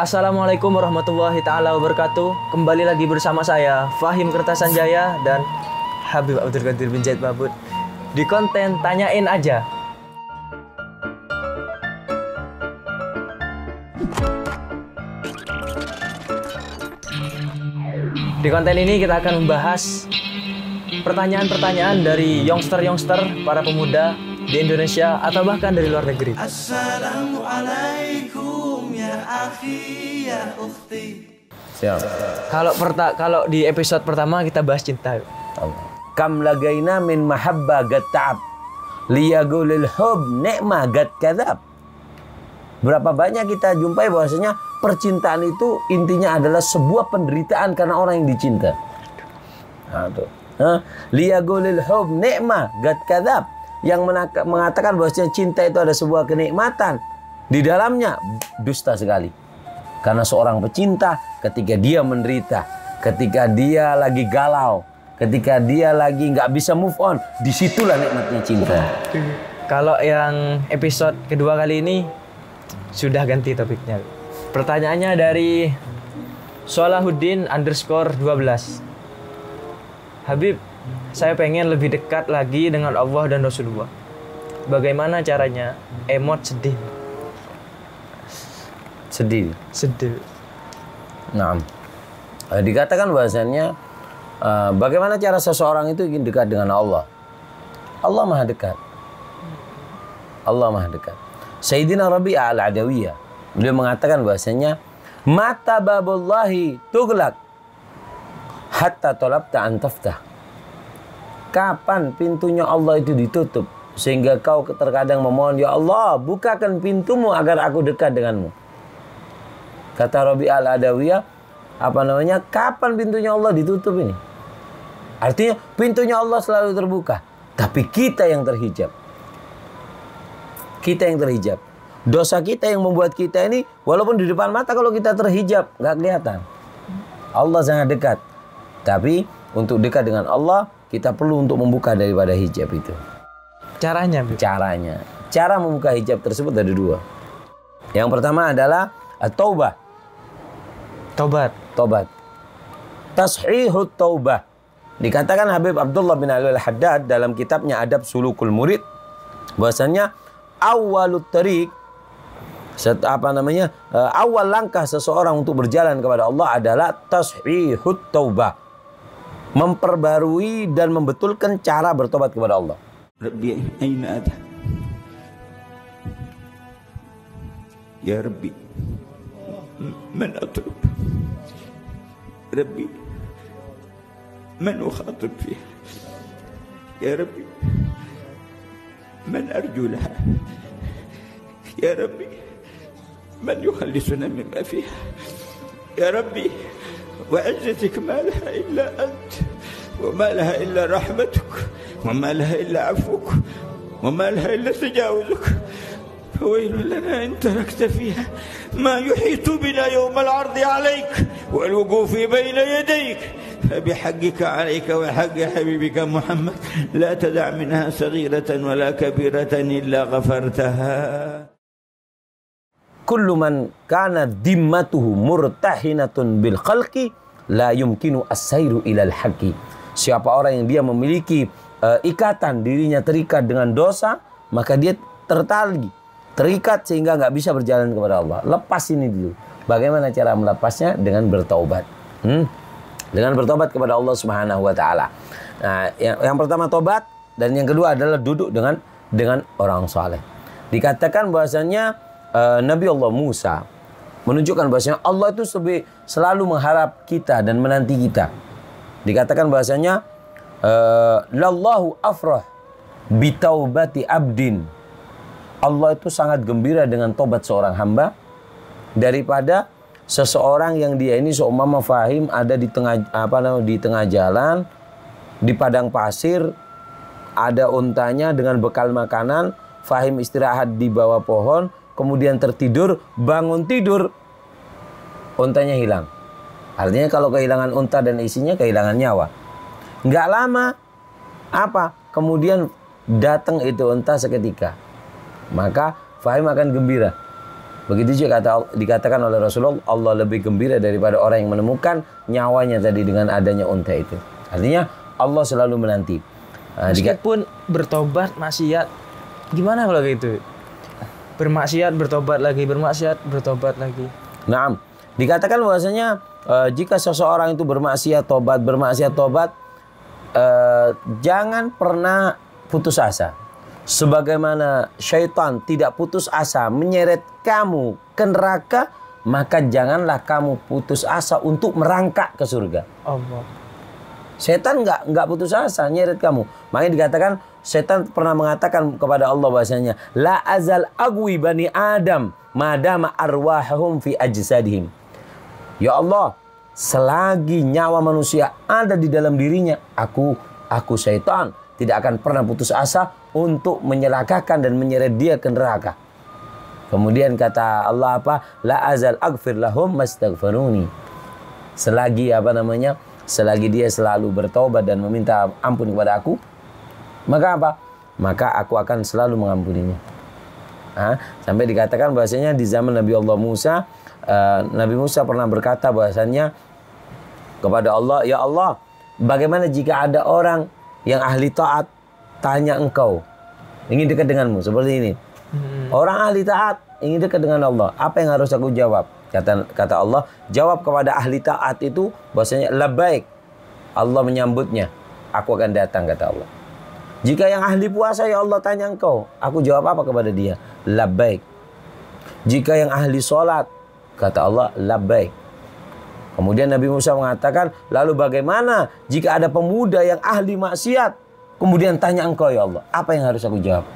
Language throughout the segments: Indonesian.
Assalamualaikum warahmatullahi ta'ala wabarakatuh. Kembali lagi bersama saya Fahim Kertasanjaya dan Habib Abdul Qadir bin Zaid Babud di konten Tanyain Aja. Di konten ini kita akan membahas pertanyaan-pertanyaan dari youngster-youngster, para pemuda di Indonesia atau bahkan dari luar negeri. Assalamualaikum ya akhi ya ukhti. Siap. Kalau di episode pertama kita bahas cinta. Kam lagaina min mahabba gat'ab liyagulil hub ni'ma gat kadzab. Berapa banyak kita jumpai bahwasanya percintaan itu intinya adalah sebuah penderitaan karena orang yang dicinta. Liyagulil hub ni'ma gat kadzab, yang mengatakan bahwasanya cinta itu ada sebuah kenikmatan, di dalamnya dusta sekali. Karena seorang pecinta ketika dia menderita, ketika dia lagi galau, ketika dia lagi nggak bisa move on, disitulah nikmatnya cinta. Kalau yang episode kedua kali ini sudah ganti topiknya. Pertanyaannya dari Solahuddin_12. Habib, saya pengen lebih dekat lagi dengan Allah dan Rasulullah. Bagaimana caranya? Emot sedih. Sedih. Nah, dikatakan bahwasannya bagaimana cara seseorang itu ingin dekat dengan Allah? Allah Maha dekat. Allah Maha dekat. Sayyidina Rabi'ah al-Adawiyah, beliau mengatakan bahwasanya mata babullahi tughlaq hatta talabta an taftah. Kapan pintunya Allah itu ditutup sehingga kau terkadang memohon, ya Allah, bukakan pintumu agar aku dekat denganmu. Kata Rabi'ah al-Adawiyah, kapan pintunya Allah ditutup ini? Artinya pintunya Allah selalu terbuka, tapi kita yang terhijab. Kita yang terhijab. Dosa kita yang membuat kita ini, walaupun di depan mata kalau kita terhijab, nggak kelihatan. Allah sangat dekat. Tapi untuk dekat dengan Allah, kita perlu untuk membuka daripada hijab itu. Caranya? Cara membuka hijab tersebut ada dua. Yang pertama adalah at-taubah. Tobat. Tashihut taubah. Dikatakan Habib Abdullah bin Ali al-Haddad dalam kitabnya Adab Sulukul Murid, bahwasanya awalut tariq, awal langkah seseorang untuk berjalan kepada Allah adalah tashihut taubah, memperbarui dan membetulkan cara bertobat kepada Allah. Rabbi aina ada? Ya Rabbi, man atlub? Rabbi, man ukhatib fiha? Ya Rabbi, man arju laha? Ya Rabbi, man yukhallisuna mimma fiha? Ya Rabbi, وعزتك ما لها إلا أنت وما لها إلا رحمتك وما لها إلا عفوك وما لها إلا تجاوزك، فويل لنا إن تركت فيها ما يحيط بنا يوم العرض عليك والوقوف بين يديك، فبحقك عليك وحق حبيبك محمد لا تدع منها صغيرة ولا كبيرة إلا غفرتها. Kullu man kana dimmatuhu murtahinatun bil khalqi la yumkinu as-sairu ilal haqqi. Siapa orang yang dia memiliki ikatan, dirinya terikat dengan dosa, maka dia terikat sehingga nggak bisa berjalan kepada Allah. Lepas ini dulu. Bagaimana cara melepasnya? Dengan bertaubat. Dengan bertobat kepada Allah Subhanahu wa taala. Nah, yang pertama tobat, dan yang kedua adalah duduk dengan orang saleh. Dikatakan bahwasanya Nabi Allah Musa menunjukkan bahwasanya Allah itu selalu mengharap kita dan menanti kita. Dikatakan bahwasanya lallahu afrah bitaubati abdin. Allah itu sangat gembira dengan tobat seorang hamba daripada seseorang yang dia ini seumpama Fahim ada di tengah jalan, di padang pasir, ada untanya dengan bekal makanan, Fahim istirahat di bawah pohon, kemudian tertidur, bangun tidur, untanya hilang. Artinya kalau kehilangan unta dan isinya, kehilangan nyawa. Nggak lama, kemudian datang itu unta seketika. Maka Fahim akan gembira. Begitu juga dikatakan oleh Rasulullah, Allah lebih gembira daripada orang yang menemukan nyawanya tadi dengan adanya unta itu. Artinya Allah selalu menanti. Meskipun bertobat maksiat, gimana kalau gitu? Bermaksiat bertobat lagi, bermaksiat bertobat lagi. Nah, dikatakan bahwasanya jika seseorang itu bermaksiat tobat, jangan pernah putus asa. Sebagaimana syaitan tidak putus asa menyeret kamu ke neraka, maka janganlah kamu putus asa untuk merangkak ke surga. Allah. Setan nggak putus asa nyeret kamu. Makanya dikatakan setan pernah mengatakan kepada Allah bahasanya, la azal agwi bani Adam madama arwahum fi ajsadihim. Ya Allah, selagi nyawa manusia ada di dalam dirinya, aku setan tidak akan pernah putus asa untuk menyelakakan dan menyeret dia ke neraka. Kemudian kata Allah apa? La azal aghfir lahum mastaghfiruni. Selagi dia selalu bertobat dan meminta ampun kepada aku, maka apa? Maka aku akan selalu mengampuninya. Sampai dikatakan bahasanya di zaman Nabi Allah Musa, Nabi Musa pernah berkata bahasanya kepada Allah, ya Allah, bagaimana jika ada orang yang ahli taat tanya engkau, ingin dekat denganmu seperti ini. Orang ahli taat ingin dekat dengan Allah, apa yang harus aku jawab? Kata Allah, jawab kepada ahli taat itu bahwasanya labbaik. Allah menyambutnya, aku akan datang, kata Allah. Jika yang ahli puasa, ya Allah tanya engkau, aku jawab apa kepada dia? Labbaik. Jika yang ahli sholat, kata Allah, labbaik. Kemudian Nabi Musa mengatakan, lalu bagaimana jika ada pemuda yang ahli maksiat, kemudian tanya engkau, ya Allah, apa yang harus aku jawab?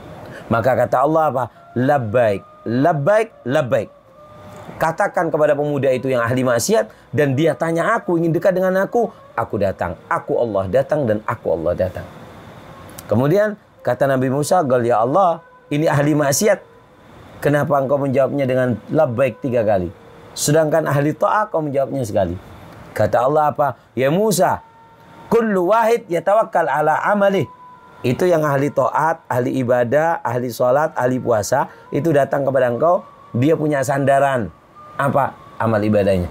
Maka kata Allah apa? Labbaik, labbaik, labbaik. Katakan kepada pemuda itu yang ahli maksiat dan dia tanya aku, ingin dekat dengan aku datang. Aku Allah datang dan aku Allah datang. Kemudian kata Nabi Musa, ya Allah, ini ahli maksiat. Kenapa engkau menjawabnya dengan labbaik 3 kali? Sedangkan ahli ta'ah kau menjawabnya sekali. Kata Allah apa? Ya Musa, kullu wahid yatawakkal ala amalih. Itu yang ahli taat, ahli ibadah, ahli sholat, ahli puasa, itu datang kepada engkau, dia punya sandaran. Apa? Amal ibadahnya.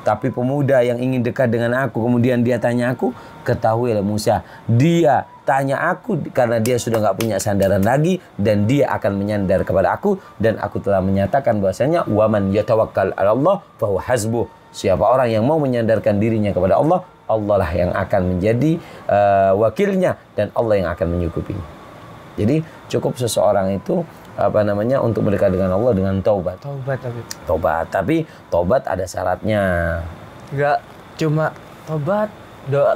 Tapi pemuda yang ingin dekat dengan aku, kemudian dia tanya aku, ketahuilah Musa, dia tanya aku karena dia sudah nggak punya sandaran lagi, dan dia akan menyandar kepada aku, dan aku telah menyatakan bahwasanya waman yatawakkal 'ala Allah fahuwa hasbuh. Siapa orang yang mau menyandarkan dirinya kepada Allah, Allah lah yang akan menjadi wakilnya, dan Allah yang akan menyukupinya. Jadi cukup seseorang itu untuk mendekat dengan Allah dengan taubat. Tapi taubat ada syaratnya. Enggak cuma taubat,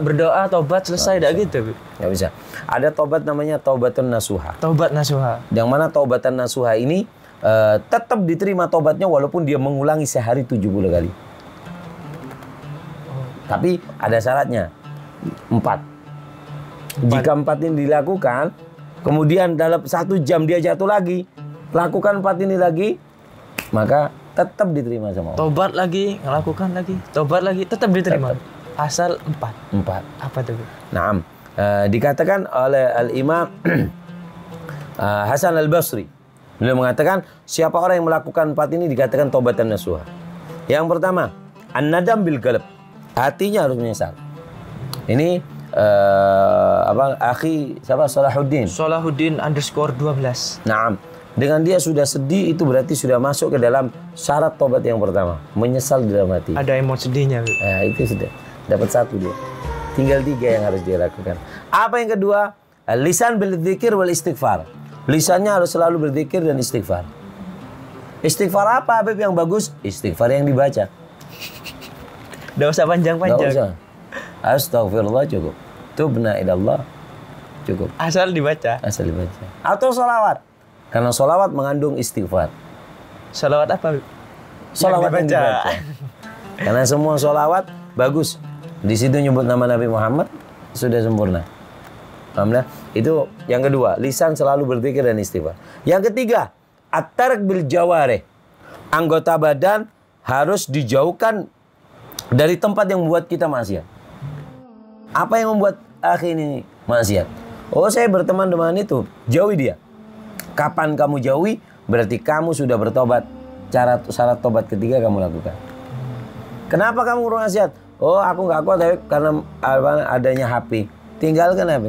berdoa taubat selesai dah gitu. Enggak bisa. Ada taubat namanya taubatun nasuha. Taubat nasuha. Yang mana taubatan nasuha ini tetap diterima taubatnya walaupun dia mengulangi sehari 70 kali. Tapi ada syaratnya 4. Jika 4 ini dilakukan, kemudian dalam 1 jam dia jatuh lagi, lakukan 4 ini lagi, maka tetap diterima sama Allah. Tobat lagi, lakukan lagi, tobat lagi, tetap diterima. Tetap. Asal 4. Apa itu? Naam. Dikatakan oleh Al-Imam Hasan Al-Basri. Beliau mengatakan, siapa orang yang melakukan 4 ini dikatakan taubatan nasuha. Yang pertama, an-nadam bil qalb. Hatinya harus menyesal. Ini akhi siapa? Salahuddin _12. Naam. Dengan dia sudah sedih, itu berarti sudah masuk ke dalam syarat tobat yang pertama, menyesal di dalam hati. Ada emosi sedihnya. Nah, itu sudah dapat 1 dia. Tinggal 3 yang harus dia lakukan. Apa yang kedua? Lisan bil dzikir wal istighfar. Lisannya harus selalu berzikir dan istighfar. Istighfar apa, Habib, yang bagus? Istighfar yang dibaca. Nggak usah panjang-panjang. Nggak usah. Astagfirullah cukup. Tubna ilallah cukup. Asal dibaca. Atau sholawat. Karena sholawat mengandung istighfar. Sholawat apa? Sholawat yang dibaca. Karena semua sholawat bagus. Di situ nyebut nama Nabi Muhammad, sudah sempurna. Alhamdulillah. Itu yang kedua. Lisan selalu berzikir dan istighfar. Yang ketiga, at-tark bil jawarih. Anggota badan harus dijauhkan dari tempat yang membuat kita maksiat. Apa yang membuat akhi ini maksiat? Oh, saya berteman dengan itu. Jauhi dia. Kapan kamu jauhi? Berarti kamu sudah bertobat syarat tobat ketiga kamu lakukan. Kenapa kamu bermaksiat? Oh, aku nggak kuat karena adanya HP. Tinggalkan HP.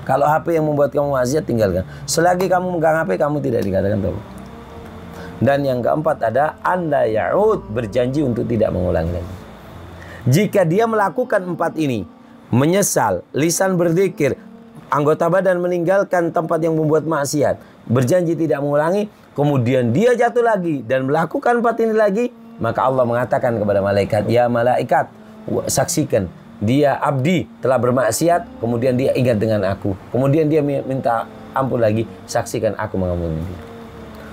Kalau HP yang membuat kamu maksiat, tinggalkan. Selagi kamu megang HP, kamu tidak dikatakan tobat. Dan yang keempat ada anda ya'ud, berjanji untuk tidak mengulangi lagi. Jika dia melakukan 4 ini, menyesal, lisan berzikir, anggota badan meninggalkan tempat yang membuat maksiat, berjanji tidak mengulangi, kemudian dia jatuh lagi dan melakukan 4 ini lagi, maka Allah mengatakan kepada malaikat, ya malaikat, saksikan dia abdi telah bermaksiat, kemudian dia ingat dengan aku, kemudian dia minta ampun lagi, saksikan aku mengampuni dia.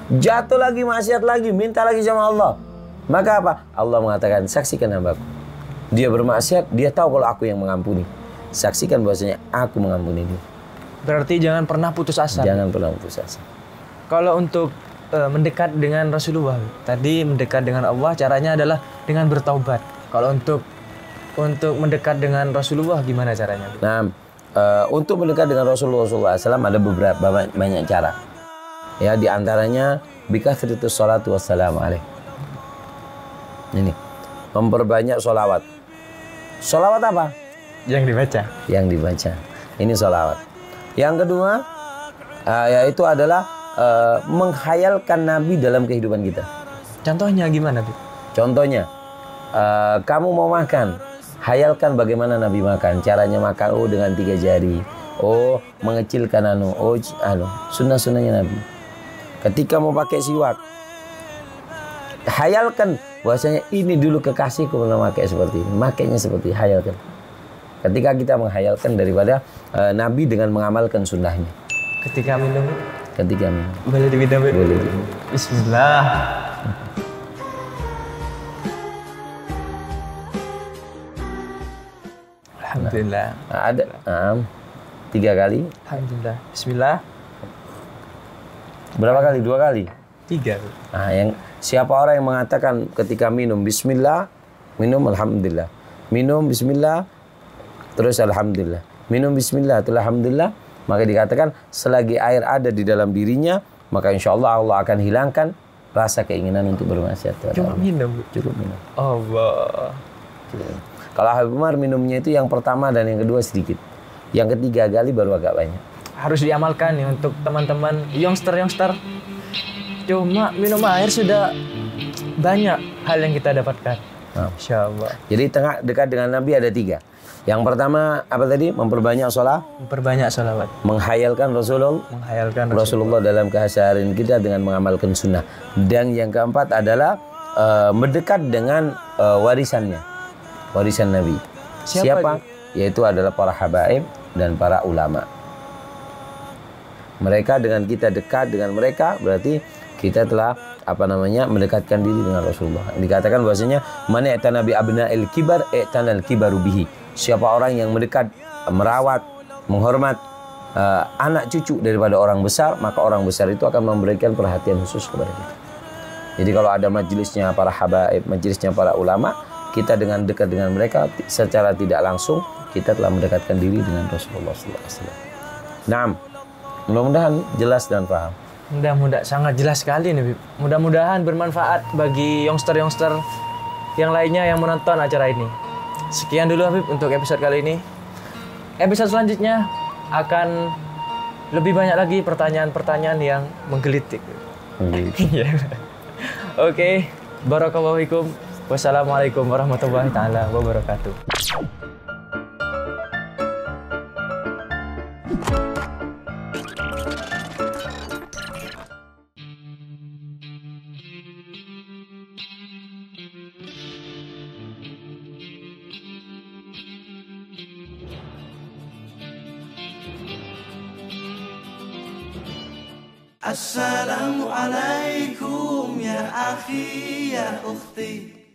Jatuh lagi, maksiat lagi, minta lagi sama Allah, maka apa? Allah mengatakan, saksikan hambaku, dia bermaksiat, dia tahu kalau aku yang mengampuni, saksikan bahwasanya aku mengampuni dia. Berarti jangan pernah putus asa. Jangan pernah putus asa. Kalau untuk mendekat dengan Rasulullah, tadi mendekat dengan Allah caranya adalah dengan bertaubat. Kalau untuk mendekat dengan Rasulullah gimana caranya? Nah, untuk mendekat dengan Rasulullah SAW ada beberapa banyak cara. Ya, di antaranya bikathritus salatu wassalamu alaih. Ini memperbanyak sholawat. Sholawat apa? Yang dibaca. Yang dibaca. Ini sholawat. Yang kedua, yaitu adalah menghayalkan Nabi dalam kehidupan kita. Contohnya gimana, Bu? Contohnya, kamu mau makan, hayalkan bagaimana Nabi makan. Caranya makan, oh dengan 3 jari. Oh, mengecilkan sunnah-sunnahnya Nabi. Ketika mau pakai siwak, hayalkan bahwasanya ini dulu kekasihku pernah pakai seperti ini. Makainya seperti ini, hayalkan. Ketika kita menghayalkan daripada Nabi dengan mengamalkan sunnahnya. Ketika minum. Boleh diminum. Boleh. Bismillah. Alhamdulillah. Nah, ada 3 kali. Alhamdulillah. Bismillah. Berapa kali? 2 kali? 3. Nah, siapa orang yang mengatakan ketika minum Bismillah, minum Alhamdulillah. Minum Bismillah, terus Alhamdulillah. Minum Bismillah, terus Alhamdulillah. Maka dikatakan selagi air ada di dalam dirinya, maka insya Allah Allah akan hilangkan rasa keinginan untuk bermaksiat. Cuma minum. Cukup minum. Allah. Kalau Habib Umar minumnya itu yang pertama dan yang kedua sedikit. Yang ketiga kali baru agak banyak. Harus diamalkan nih untuk teman-teman youngster. Cuma minum air sudah banyak hal yang kita dapatkan. Insya Allah. Jadi dekat dengan Nabi ada 3. Yang pertama apa tadi? Memperbanyak sholawat. Menghayalkan Rasulullah dalam keseharian kita dengan mengamalkan sunnah. Dan yang keempat adalah mendekat dengan warisan Nabi. Siapa? Yaitu adalah para habaib dan para ulama. Mereka dengan kita dekat dengan mereka berarti kita telah mendekatkan diri dengan Rasulullah. Dikatakan bahwasanya man i'tana bi abna'il kibar i'tanal kibaru bihi. Siapa orang yang mendekat, merawat, menghormat anak cucu daripada orang besar, maka orang besar itu akan memberikan perhatian khusus kepada kita. Jadi kalau ada majelisnya para habaib, majelisnya para ulama, kita dengan dekat dengan mereka secara tidak langsung kita telah mendekatkan diri dengan Rasulullah SAW. Naam. Mudah-mudahan jelas dan paham. Mudah-mudahan sangat jelas sekali nih. Mudah-mudahan bermanfaat bagi youngster yang lainnya yang menonton acara ini. Sekian dulu Habib untuk episode kali ini. Episode selanjutnya akan lebih banyak lagi pertanyaan-pertanyaan yang menggelitik. Oke, barakallahu fikum. Wassalamualaikum warahmatullahi taala wabarakatuh. Assalamualaikum ya akhi ya ukhti.